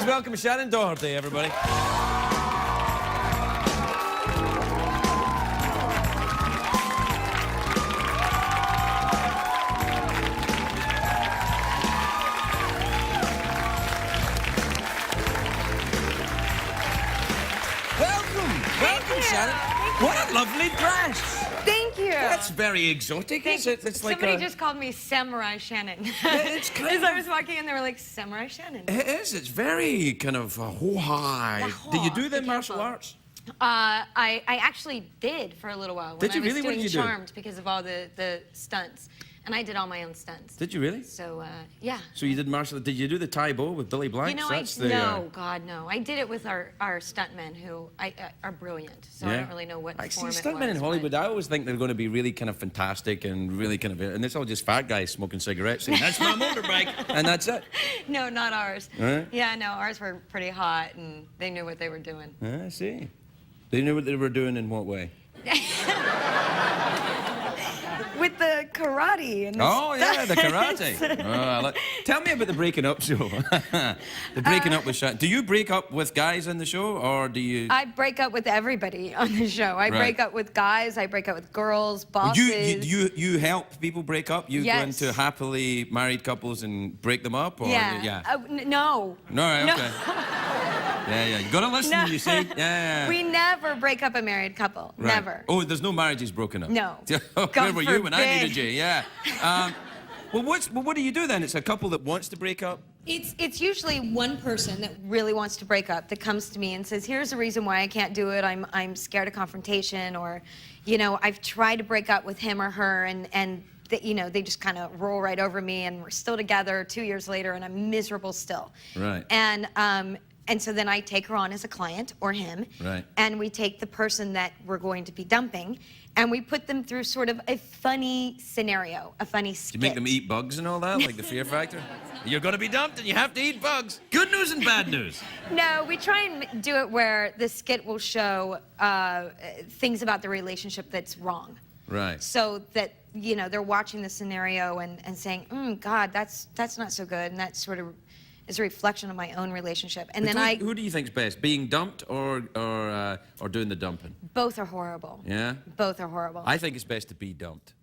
welcome Shannen Doherty, everybody. Welcome, Shannen. What a lovely dress. Thank you. That's very exotic, is it? It's like somebody just called me Samurai Shannen. It's kind As I was walking in, they were like, Samurai Shannen. It is. It's very kind of ho-hi. Did you do the martial arts? I actually did for a little while. Did you really? When I What did was you doing do? Charmed because of all the stunts. And I did all my own stunts. Did you really? So, yeah. So you did martial. Did you do the Tai Bo with Billy Blanks? You know, no, God, no. I did it with our stuntmen who are brilliant. So I don't really know what form it was. Stuntmen in Hollywood, I always think they're going to be really kind of fantastic and really kind of, and it's all just fat guys smoking cigarettes saying, "That's my motorbike," and that's it. No, not ours. Right. Yeah, no, ours were pretty hot, and they knew what they were doing. I see. They knew what they were doing in what way? With the karate and the yeah, the karate. Tell me about the breaking up show. The breaking up with Shannen. Do you break up with guys on the show, or do you? I break up with everybody on the show. I break up with guys. I break up with girls, bosses. You help people break up. You go into happily married couples and break them up, or no. No, right, okay. Yeah. You gotta listen. You see. Yeah. We never break up a married couple. Right. Never. Oh, there's no marriages broken up. No. Where were you when I needed you? Yeah. Well, what do you do then? It's a couple that wants to break up? It's usually one person that really wants to break up that comes to me and says, here's the reason why I can't do it. I'm scared of confrontation, or, you know, I've tried to break up with him or her, and you know, they just kind of roll right over me, and we're still together 2 years later, and I'm miserable still. Right. And so then I take her on as a client, or him, right. And we take the person that we're going to be dumping, and we put them through sort of a funny scenario, a funny skit. Do you make them eat bugs and all that, like the Fear Factor? You're going to be dumped and you have to eat bugs. Good news and bad news. No, we try and do it where the skit will show things about the relationship that's wrong. Right. So that, you know, they're watching the scenario and saying, God, that's not so good, and that sort of is a reflection of my own relationship. And who do you think's best, being dumped or doing the dumping? Both are horrible. Yeah? Both are horrible. I think it's best to be dumped.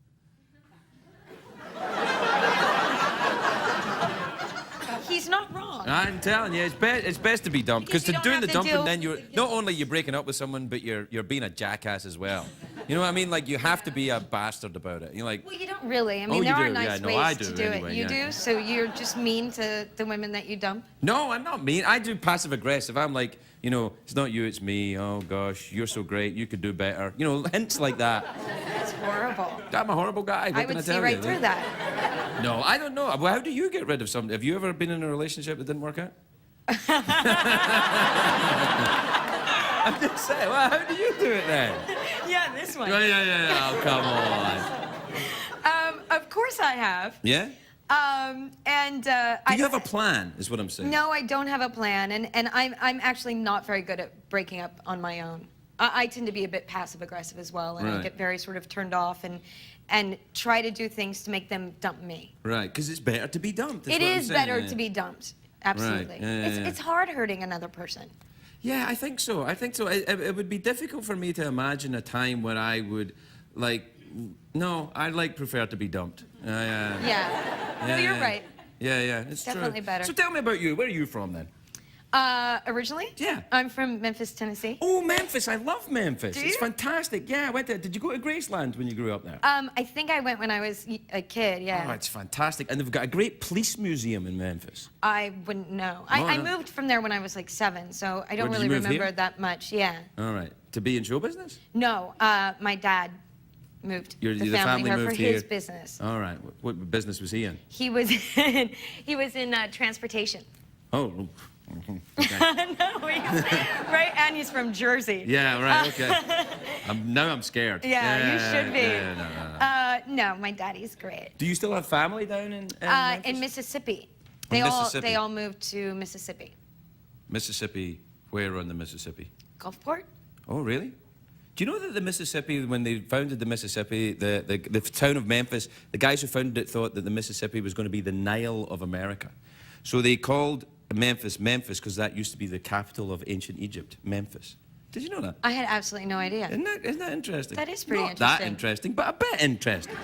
He's not wrong. I'm telling you, it's best to be dumped, because to doing the dumping, then you're not only you're breaking up with someone, but you're being a jackass as well. You know what I mean? Like, you have to be a bastard about it. You're like, well, you don't really. I mean, there are nice ways to do anyway, it. You do? So you're just mean to the women that you dump? No, I'm not mean. I do passive aggressive. I'm like, you know, it's not you, it's me. Oh gosh, you're so great. You could do better. You know, hints like that. That's horrible. I'm a horrible guy. What can I tell you? I would see right through that. No, I don't know. Well, how do you get rid of something? Have you ever been in a relationship that didn't work out? I'm just saying. Well, how do you do it then? Yeah, this one. Yeah. Oh, come on. Of course I have. Yeah? Do you have a plan, is what I'm saying? No, I don't have a plan, and I'm actually not very good at breaking up on my own. I tend to be a bit passive-aggressive as well, and I get very sort of turned off and try to do things to make them dump me. Right, because it's better to be dumped. It is better to be dumped, absolutely. Right. It's hard hurting another person. Yeah, I think so. It would be difficult for me to imagine a time where I would, like, no, I'd prefer to be dumped. No, you're right. Yeah, it's definitely true. better. So tell me about you. Where are you from then? Originally? Yeah. I'm from Memphis, Tennessee. Oh, Memphis. I love Memphis. Do you? It's fantastic. Yeah, I went there. Did you go to Graceland when you grew up there? I think I went when I was a kid, yeah. Oh, it's fantastic. And they've got a great police museum in Memphis. I wouldn't know. I moved from there when I was like 7, so I don't really remember that much, yeah. All right. To be in show business? No, my dad moved the family here moved for his business. All right. What business was he in? He was in transportation. Oh. Okay. No, right, and he's from Jersey. Yeah, right, okay. Now I'm scared. Yeah, you should be. Yeah, no, my daddy's great. Do you still have family down in Memphis? In Mississippi. Mississippi. They all moved to Mississippi. Mississippi, where on the Mississippi? Gulfport. Oh, really? Do you know that the Mississippi, when they founded the Mississippi, the town of Memphis, the guys who founded it thought that the Mississippi was going to be the Nile of America. So they called Memphis, because that used to be the capital of ancient Egypt, Memphis. Did you know that? I had absolutely no idea. Isn't that interesting? That is pretty Not interesting. that interesting, but a bit interesting.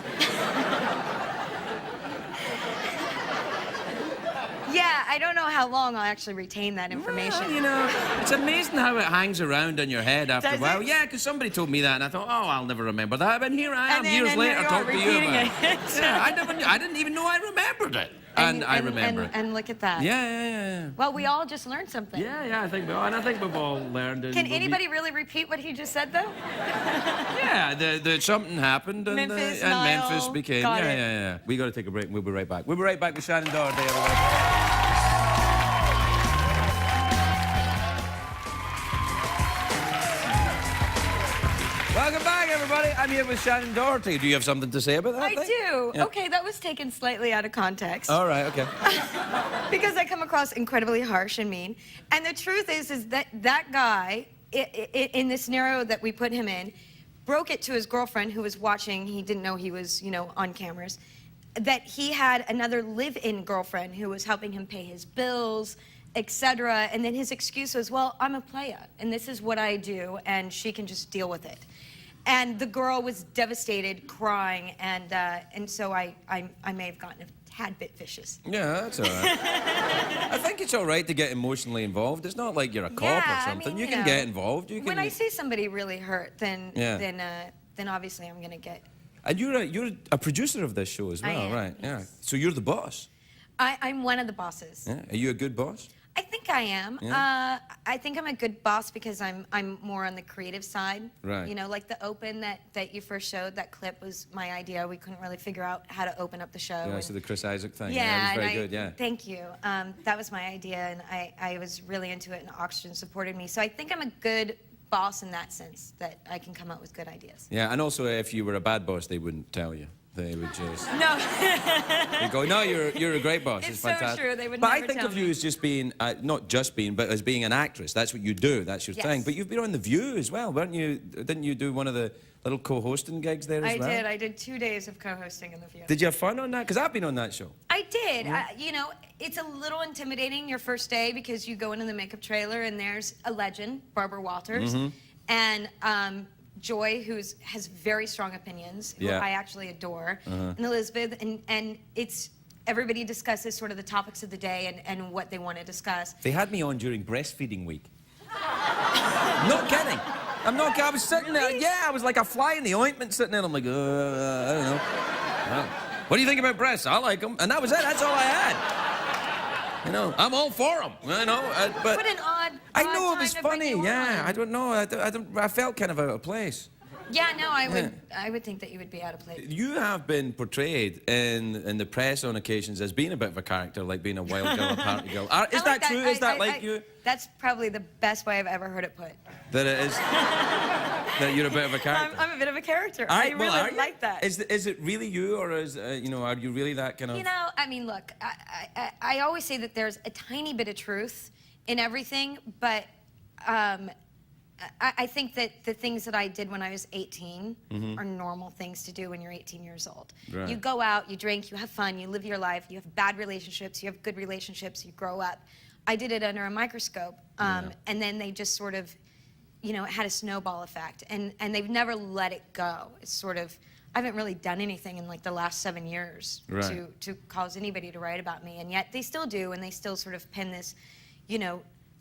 Yeah, I don't know how long I'll actually retain that information. Well, you know, it's amazing how it hangs around in your head after Does a while. it? Yeah, because somebody told me that, and I thought, oh, I'll never remember that. But here I am, And years then later, here you are talking to you repeating about it. Yeah, I didn't even know I remembered it. And I remember it. And look at that. Yeah. Well, we all just learned something. Yeah, I think we've all learned. Can anybody really repeat what he just said, though? Yeah, something happened, and Memphis, and Nile, Memphis became. got it. Yeah. We got to take a break, and we'll be right back. We'll be right back with Shannen Doherty, everybody. Welcome back, everybody. I'm here with Shannen Doherty. Do you have something to say about that? I do. Yeah. Okay, that was taken slightly out of context. All right, okay. Because I come across incredibly harsh and mean. And the truth is that that guy, in the scenario that we put him in, broke it to his girlfriend who was watching. He didn't know he was, on cameras. That he had another live-in girlfriend who was helping him pay his bills, etc. And then his excuse was, well, I'm a playa, and this is what I do, and she can just deal with it. And the girl was devastated, crying, and so I may have gotten a tad bit vicious. Yeah, that's all right. I think it's all right to get emotionally involved. It's not like you're a cop or something. You can get involved. When I see somebody really hurt, then obviously I'm gonna get. And you're a producer of this show as well, I am, right? yes. Yeah. So you're the boss. I'm one of the bosses. Yeah. Are you a good boss? I think I am. Yeah. I think I'm a good boss because I'm more on the creative side. Right. Like the open that you first showed, that clip was my idea. We couldn't really figure out how to open up the show. Yeah, so the Chris Isaac thing. Yeah, that was very good, yeah. Thank you. That was my idea, and I was really into it, and Oxygen supported me. So I think I'm a good boss in that sense, that I can come up with good ideas. Yeah, and also if you were a bad boss, they wouldn't tell you. They would just... No. They go, no, you're a great boss. It's so fantastic. true. They would but never I think tell of you me. as just being, not just being, but as being an actress. That's what you do. That's your Yes. thing. But you've been on The View as well, weren't you? Didn't you do one of the little co-hosting gigs there as well? I did. I did 2 days of co-hosting in The View. Did you have fun on that? Because I've been on that show. I did. It's a little intimidating your first day because you go into the makeup trailer and there's a legend, Barbara Walters, and Joy, who has very strong opinions, who I actually adore, and Elizabeth, and it's everybody discusses sort of the topics of the day and what they want to discuss. They had me on during breastfeeding week. Not kidding. I'm not kidding. I was sitting there. Yeah, I was like a fly in the ointment sitting there. I'm like, I don't know. What do you think about breasts? I like them. And that was it. That's all I had. I'm all for them. But What an odd I know it was time to bring funny. you Yeah, on. I don't know. I felt kind of out of place. Yeah, no, I would think that you would be out of place. You have been portrayed in the press on occasions as being a bit of a character, like being a wild girl, a party girl. Is that true? Is that like you? That's probably the best way I've ever heard it put. That it is. That you're a bit of a character. I'm a bit of a character. I really like that. Is it really you, or is are you really that kind of? I mean, look, I always say that there's a tiny bit of truth in everything, but I think that the things that I did when I was 18 are normal things to do when you're 18 years old. Right. You go out, you drink, you have fun, you live your life, you have bad relationships, you have good relationships, you grow up. I did it under a microscope, and then they just sort of, it had a snowball effect, and they've never let it go. It's sort of, I haven't really done anything in like the last 7 years to cause anybody to write about me, and yet they still do, and they still sort of pin this,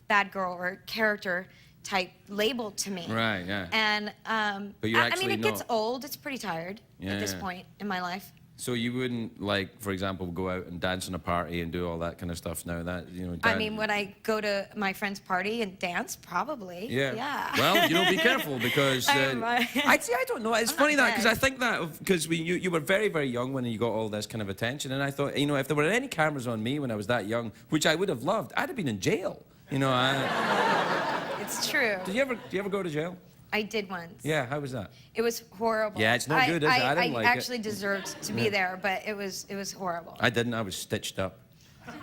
bad girl or character type label to me. Right, yeah. And but you're it gets not. old. It's pretty tired at this point in my life. So you wouldn't, like, for example, go out and dance in a party and do all that kind of stuff now? That I mean, would I go to my friend's party and dance? Probably. Yeah. Well, be careful because I don't know. It's funny that because I think that because you were very, very young when you got all this kind of attention, and I thought, if there were any cameras on me when I was that young, which I would have loved, I'd have been in jail. It's true. Did you ever go to jail? I did once. Yeah, how was that? It was horrible. Yeah, it's not good, is it? I didn't like it. I actually deserved to be there, but it was horrible. I didn't. I was stitched up.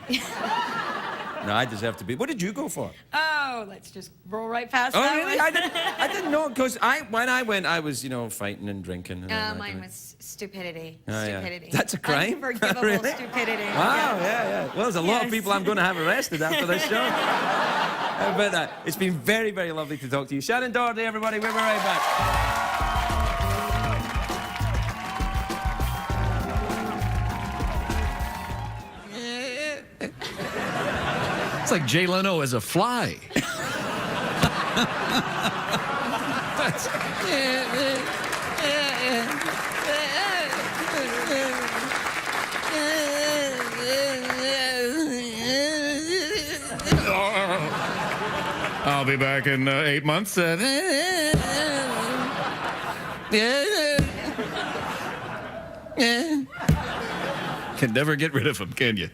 No, I deserve to be. What did you go for? Oh, Oh, let's just roll right past Oh, that really? one. I didn't know, because when I went, I was, fighting and drinking. And Mine was stupidity. Oh, yeah. Stupidity. That's a crime? Unforgivable Really? stupidity. Wow, yeah. Well, there's a lot of Yes. people I'm going to have arrested after this show. How about that? It's been very, very lovely to talk to you. Shannen Doherty, everybody. We'll be right back. It's like Jay Leno as a fly. I'll be back in 8 months. Can never get rid of him, can you?